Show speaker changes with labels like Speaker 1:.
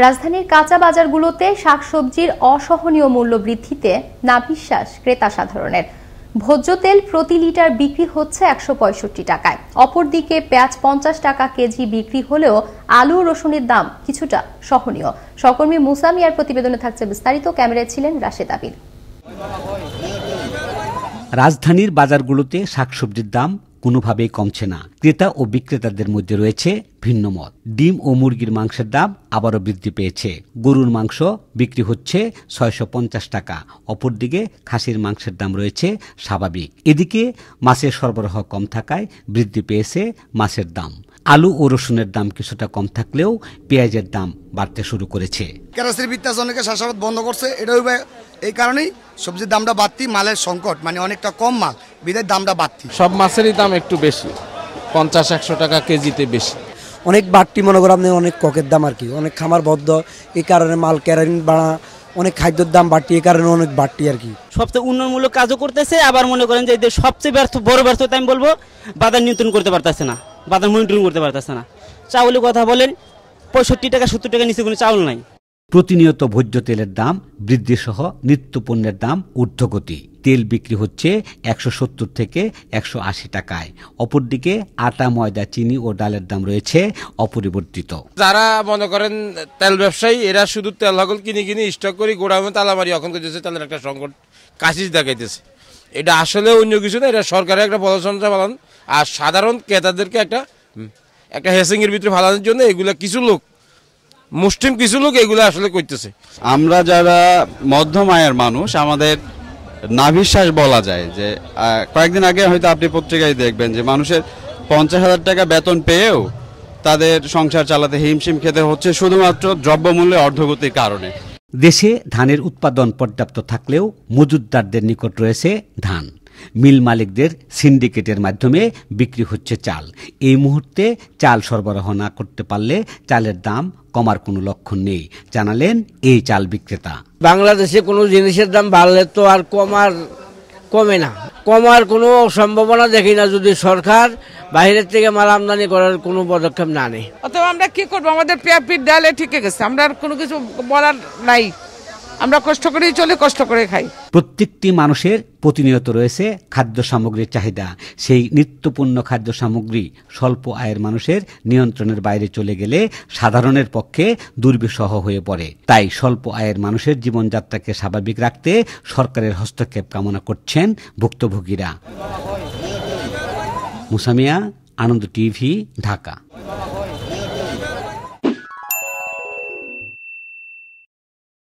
Speaker 1: রাজধানীর কাঁচা বাজারগুলোতে শাকসবজির অসহনীয় মূল্য বৃদ্ধিতে নাভিশ্বাস ক্রেতা সাধারণের। ভোজ্য তেল প্রতি লিটার বিক্রি হচ্ছে ১৬৫ টাকায়। অপরদিকে পেঁয়াজ ৫০ টাকা কেজি বিক্রি হলেও আলু ও রসুনের দাম কিছুটা সহনীয়। সহকর্মী মুসা মিয়ার প্রতিবেদনে থাকছে বিস্তারিত। ক্যামেরায় ছিলেন রাশেদ আবিদ।
Speaker 2: রাজধানীর বাজারগুলোতে শাকসবজির দাম কোনোভাবেই কমছে না। ক্রেতা ও বিক্রেতাদের মধ্যে রয়েছে ভিন্ন মত। ডিম ও মুরগির মাংসের দাম আবারও বৃদ্ধি পেয়েছে। গরুর মাংস বিক্রি হচ্ছে ৬৫০ টাকা। অপরদিকে খাসির মাংসের দাম রয়েছে স্বাভাবিক। এদিকে মাছের সরবরাহ কম থাকায় বৃদ্ধি পেয়েছে মাছের দাম। আলু ও রসুনের দাম কিছুটা কম থাকলেও পেঁয়াজের দাম বাড়তে শুরু করেছে।
Speaker 3: কেরাসির বিত্তাস অনেকে চাষাবাদ বন্ধ করছে। এটা এই কারণেই সবজির দামটা বাড়তি, মালের সংকট, মানে অনেকটা কম মাল বিধায় দামটা বাড়তি।
Speaker 4: সব মাছেরই দাম একটু বেশি, ৫০-১০০ টাকা কেজিতে বেশি।
Speaker 5: অনেক বাড়তি মনে করেন, আপনি অনেক ককের দাম আর কি, অনেক খামার বদ্ধ, এই কারণে মাল ক্যারিং বাড়া, অনেক খাদ্যের দাম বাড়তি, এই কারণে অনেক বাড়তি আর কি।
Speaker 6: সবচেয়ে উন্নয়নমূলক কাজও করতেছে, আবার মনে করেন যে সবচেয়ে বড় ব্যর্থতা আমি বলবো বাজার নিয়ন্ত্রণ করতে পারতেছে না, বাজার মনিটরিং করতে পারতেছে না। চাউলের কথা বলেন, ৬৫ টাকা ৭০ টাকা নিচে কোনো চাউল নাই।
Speaker 2: প্রতিনিয়ত ভোজ্য তেলের দাম বৃদ্ধি সহ নিত্য পণ্যের দাম ঊর্ধ্বগতি। তেল বিক্রি হচ্ছে ১৭০ থেকে ১৮০ টাকায়। অপরদিকে আটা, ময়দা, চিনি ও ডালের দাম রয়েছে অপরিবর্তিত।
Speaker 4: যারা মনে করেন তেল ব্যবসায়ী, এরা শুধু তেল হকল কিনে স্টক করে গোডাউনে তালামারি এখন করতেছে, তেলের একটা সংকট কাশিস দেখাইতেছে। এটা আসলে অন্য কিছু না, এটা সরকারের একটা পদসংস্থা পালন আর সাধারণ ক্রেতাদেরকে একটা হেসিংয়ের ভিতরে ফালানোর জন্য এগুলা কিছু লোক, মুসলিম কিছু লোক এগুলো আসলে করতেছে।
Speaker 7: আমরা যারা মধ্যম আয়ের মানুষ, আমাদের নাভিশ্বাস বলা যায় যে কয়েকদিন আগে হয়তো আপনি পত্রিকায় দেখবেন যে মানুষের ৫০,০০০ টাকা বেতন পেয়েও তাদের সংসার চালাতে হিমশিম খেতে হচ্ছে শুধুমাত্র দ্রব্যমূল্যের অর্ধগতির কারণে।
Speaker 2: দেশে ধানের উৎপাদন পর্যাপ্ত থাকলেও মজুতদারদের নিকট রয়েছে ধান। মিল মালিকদের সিন্ডিকেটের মাধ্যমে বিক্রি হচ্ছে চাল। এই মুহূর্তে চাল সরবরাহ না করতে পারলে চালের দাম কমার কোনো লক্ষণ নেই, জানালেন এই চাল বিক্রেতা।
Speaker 8: বাংলাদেশে কোনো জিনিসের দাম বাড়লে তো আর কমে না, কমার কোনো সম্ভাবনা দেখি না যদি সরকার বাইরের থেকে মাল আমদানি করার কোনো পদক্ষেপ না নেয়।
Speaker 9: অথবা আমরা কি করবো, আমাদের পেঁয়াজ ডালে ঠিক গেছে, আমরা আর কোনো কিছু বলার নাই। আমরা কষ্ট করেই চলে, কষ্ট করে খাই।
Speaker 2: প্রত্যেকটি মানুষের প্রতিনিয়ত রয়েছে খাদ্য সামগ্রীর চাহিদা। সেই নিত্যপণ্য খাদ্য সামগ্রী স্বল্প আয়ের মানুষের নিয়ন্ত্রণের বাইরে চলে গেলে সাধারণের পক্ষে দুর্বিষহ হয়ে পড়ে। তাই স্বল্প আয়ের মানুষের জীবনযাত্রাকে স্বাভাবিক রাখতে সরকারের হস্তক্ষেপ কামনা করছেন ভুক্তভোগীরা। মুসা মিয়া, আনন্দ টিভি, ঢাকা।